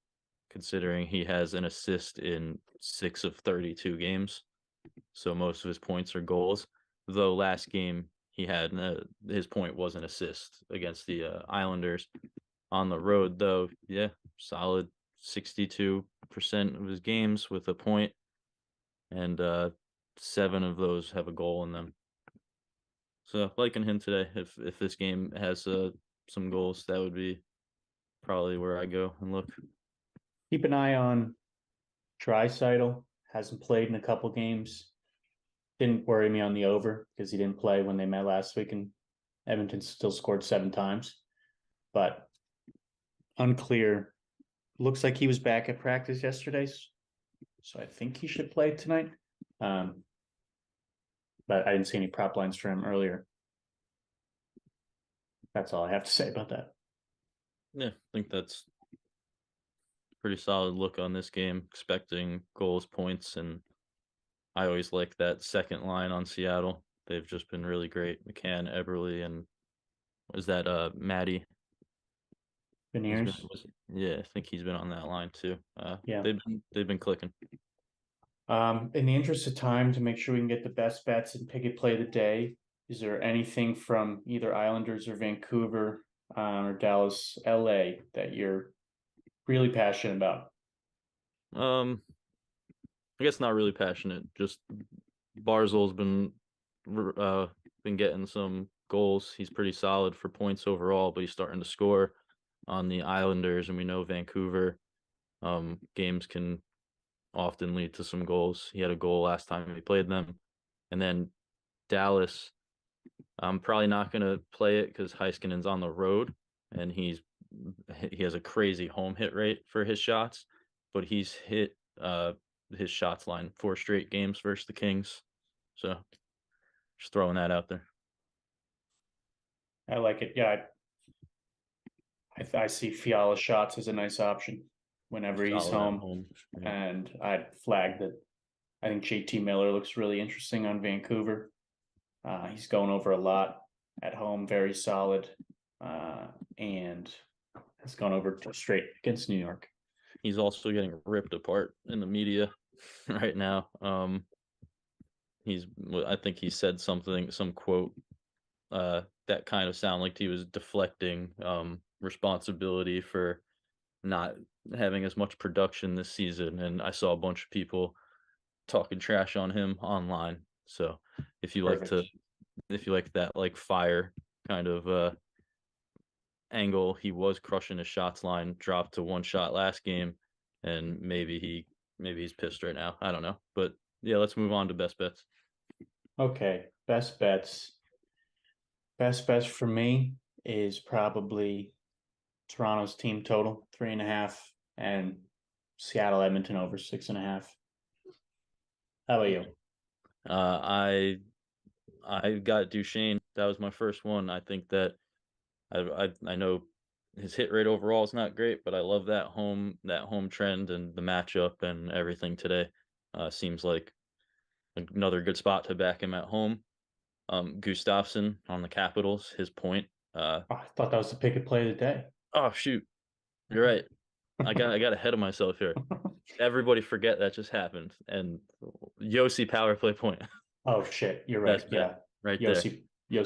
[SPEAKER 2] considering he has an assist in 6 of 32 games. So most of his points are goals. Though last game he had his point was an assist against the Islanders on the road. Though, yeah, solid 62% of his games with a point, and 7 of those have a goal in them. So liking him today. If this game has some goals, that would be probably where I go and look.
[SPEAKER 1] Keep an eye on Draisaitl. Hasn't played in a couple games. Didn't worry me on the over because he didn't play when they met last week, and Edmonton still scored 7 times. But unclear. Looks like he was back at practice yesterday, so I think he should play tonight. But I didn't see any prop lines for him earlier. That's all I have to say about that.
[SPEAKER 2] Yeah, I think that's pretty solid look on this game, expecting goals, points, and I always like that second line on Seattle. They've just been really great. McCann, Eberle, and was that Matty?
[SPEAKER 1] Veneers.
[SPEAKER 2] Yeah, I think he's been on that line too.
[SPEAKER 1] Yeah.
[SPEAKER 2] They've been clicking.
[SPEAKER 1] In the interest of time, to make sure we can get the best bets and pick a play of the day, is there anything from either Islanders or Vancouver or Dallas, LA that you're really passionate about?
[SPEAKER 2] I guess not really passionate. Just Barzil's been getting some goals. He's pretty solid for points overall, but he's starting to score on the Islanders, and we know Vancouver games can often lead to some goals. He had a goal last time he played them. And then Dallas, I'm probably not going to play it because Heiskanen's on the road and he has a crazy home hit rate for his shots, but he's hit his shots line 4 straight games versus the Kings. So just throwing that out there.
[SPEAKER 1] I like it. Yeah, I see Fiala shots as a nice option whenever he's
[SPEAKER 2] Solid at
[SPEAKER 1] home.
[SPEAKER 2] Yeah.
[SPEAKER 1] And I'd flag that I think JT Miller looks really interesting on Vancouver. He's going over a lot at home, very solid, and has gone over straight against New York.
[SPEAKER 2] He's also getting ripped apart in the media right now. I think he said some quote that kind of sounded like he was deflecting responsibility for not having as much production this season, and I saw a bunch of people talking trash on him online. So if you like that like fire kind of angle, he was crushing his shots line, dropped to 1 shot last game, and maybe he's pissed right now. I don't know, but yeah, let's move on to best bets.
[SPEAKER 1] Okay, best bets. Best bets for me is probably Toronto's team total 3.5 and Seattle Edmonton over 6.5. How about you?
[SPEAKER 2] I got Duchesne. That was my first one. I think that I know his hit rate overall is not great, but I love that home trend and the matchup and everything today. Seems like another good spot to back him at home. Gustafsson on the Capitals, his point.
[SPEAKER 1] I thought that was the pick and play of the day.
[SPEAKER 2] Oh shoot, you're right. I got ahead of myself here. Everybody forget that just happened. And Yossi power play point.
[SPEAKER 1] Oh shit, you're right.
[SPEAKER 2] Best
[SPEAKER 1] Yeah,
[SPEAKER 2] bet right
[SPEAKER 1] Yossi,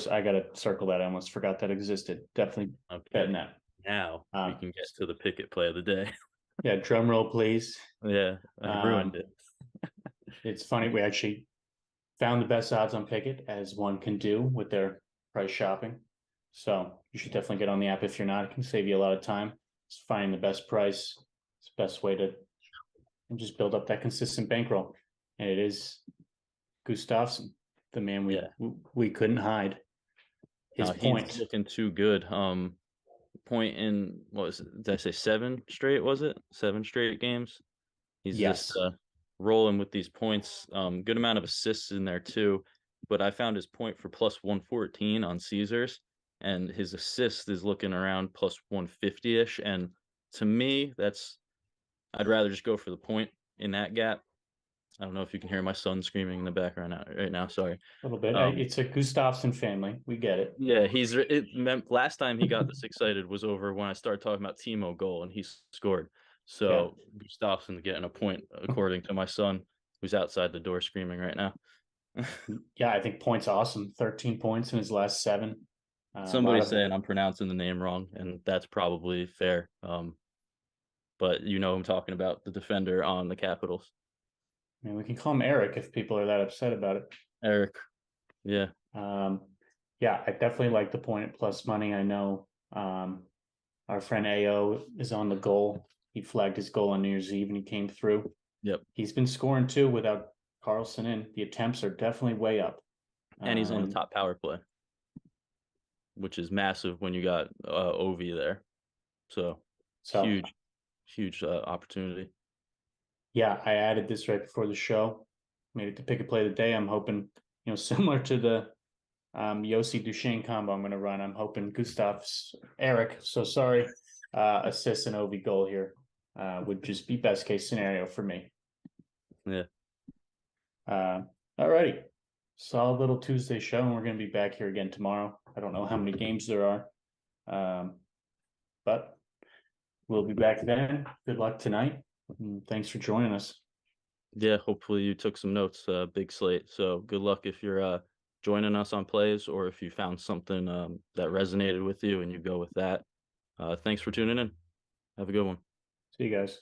[SPEAKER 1] I gotta circle that. I almost forgot that existed. Definitely
[SPEAKER 2] there. Okay,
[SPEAKER 1] betting that.
[SPEAKER 2] now we can get to the picket play of the day.
[SPEAKER 1] Yeah, drum roll, please.
[SPEAKER 2] Yeah, I ruined
[SPEAKER 1] Um,
[SPEAKER 2] it.
[SPEAKER 1] it's funny. We actually found the best odds on Pickett, as one can do with their price shopping. So you should definitely get on the app if you're not. It can save you a lot of time. It's finding the best price. It's the best way to and just build up that consistent bankroll. And it is Gustafsson, the man
[SPEAKER 2] Yeah,
[SPEAKER 1] we couldn't hide. His
[SPEAKER 2] he's
[SPEAKER 1] point.
[SPEAKER 2] looking too good. Point in what was it? Did I say seven straight? Was it 7 straight games? He's just
[SPEAKER 1] Yes.
[SPEAKER 2] rolling with these points. Good amount of assists in there too. But I found his point for plus 114 on Caesars, and his assist is looking around plus 150 ish. And to me, I'd rather just go for the point in that gap. I don't know if you can hear my son screaming in the background right now. Sorry.
[SPEAKER 1] A little bit.
[SPEAKER 2] Um,
[SPEAKER 1] It's a Gustafsson family. We get it.
[SPEAKER 2] yeah, last time he got this excited was over when I started talking about Timo goal and he scored.
[SPEAKER 1] Yeah.
[SPEAKER 2] So Gustafsson getting a point according to my son, who's outside the door screaming right now.
[SPEAKER 1] Yeah, I think points awesome. 13 points in his last seven. A lot
[SPEAKER 2] Somebody's
[SPEAKER 1] of,
[SPEAKER 2] saying I'm pronouncing the name wrong, and that's probably fair. But I'm talking about the defender on the Capitals,
[SPEAKER 1] I mean, we can call him Eric if people are that upset about it.
[SPEAKER 2] Eric. Yeah,
[SPEAKER 1] Um, yeah, I definitely like the point at plus money. I know our friend AO is on the goal. He flagged his goal on New Year's Eve and he came through.
[SPEAKER 2] yep.
[SPEAKER 1] He's been scoring too without Carlson in. The attempts are definitely way up.
[SPEAKER 2] And he's on the
[SPEAKER 1] Um,
[SPEAKER 2] top power play, which is massive when you got Ovi there. So
[SPEAKER 1] so
[SPEAKER 2] huge, huge opportunity.
[SPEAKER 1] yeah, I added this right before the show. Made it to pick a play of the day. I'm hoping, similar to the Yossi Duchesne combo I'm going to run. I'm hoping Gustav's Eric. So sorry, assist and Ovi goal here would just be best case scenario for me.
[SPEAKER 2] Yeah.
[SPEAKER 1] All righty. Solid little Tuesday show, and we're going to be back here again tomorrow. I don't know how many games there are, but we'll be back then. Good luck tonight. And thanks for joining us.
[SPEAKER 2] Yeah, hopefully you took some notes. Big slate. So good luck if you're joining us on plays or if you found something that resonated with you and you go with that. Thanks for tuning in. Have a good one.
[SPEAKER 1] See you guys.